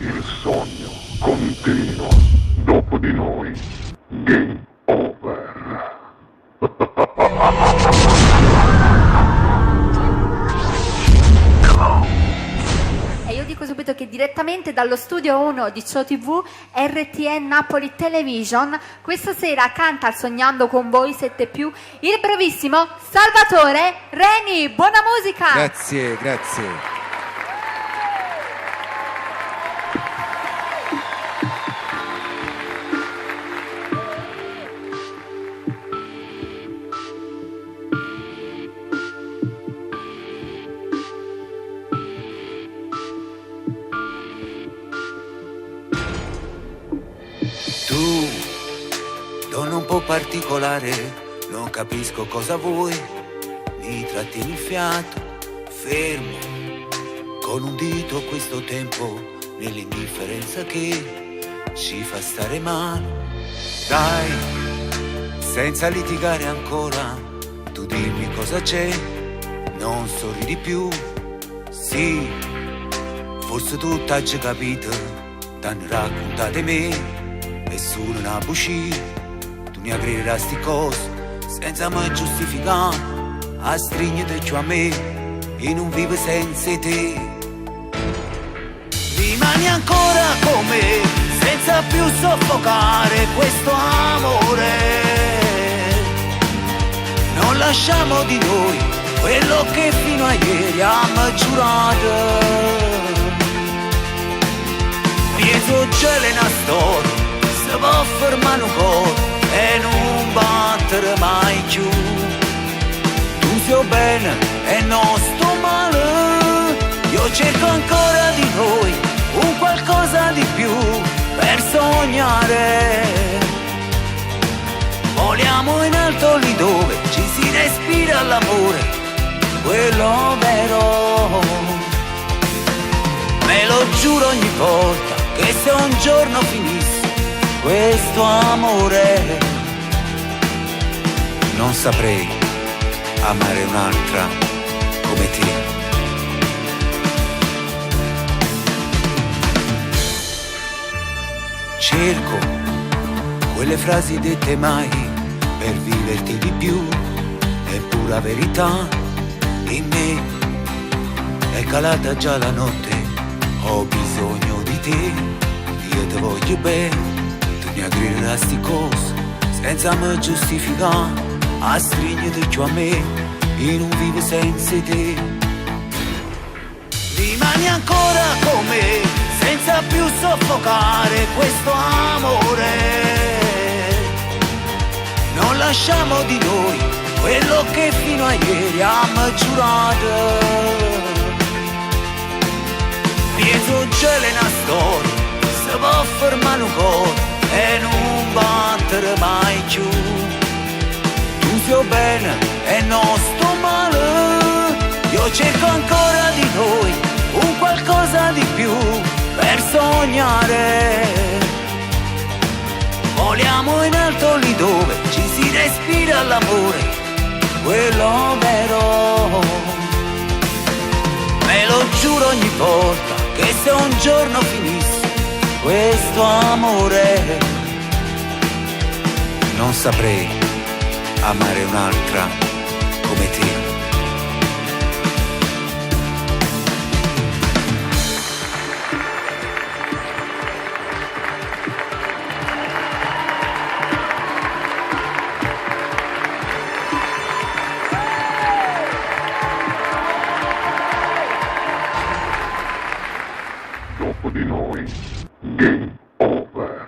Il sogno continua. Dopo di noi, game over. E io dico subito che direttamente dallo studio 1 di Ciò TV RTN Napoli Television questa sera canta al Sognando con voi 7+, il bravissimo Salvatore Reni. Buona musica! Grazie, grazie. Tu, donna un po' particolare, non capisco cosa vuoi, mi trattieni il fiato, fermo, con un dito questo tempo, nell'indifferenza che ci fa stare male. Dai, senza litigare ancora, tu dimmi cosa c'è, non sorridi più, sì, forse tu t'hai già capito, t'hanno raccontato me. Nessuno n'ha bucì, tu ne aggrederà sti cose, senza mai giustificare, a stringere giù a me, e non vivo senza te. Rimani ancora con me, senza più soffocare questo amore. Non lasciamo di noi quello che fino a ieri abbiamo giurato. Dietro c'è una storia, si può fermare un po' e non battere mai più. Tu stai bene e non sto male, io cerco ancora di noi un qualcosa di più per sognare. Voliamo in alto lì dove ci si respira l'amore, quello vero. Me lo giuro ogni volta che se un giorno finisse questo amore, non saprei amare un'altra come te. Cerco quelle frasi dette mai per viverti di più, è pura verità in me, è calata già la notte, ho bisogno di te, io ti voglio bene. Mi aggredirà sti cose senza me giustificare, a stringere giù a me e non vivo senza te. Rimani ancora con me senza più soffocare questo amore. Non lasciamo di noi quello che fino a ieri abbiamo giurato. Dietro c'è una storia, si può fermare un po' e non battere mai più. Tu stai bene e non sto male, io cerco ancora di noi un qualcosa di più per sognare. Voliamo in alto lì dove ci si respira l'amore, quello vero. Me lo giuro ogni volta che se un giorno finisse questo amore, non saprei amare un'altra come te. Dopo di noi, game over.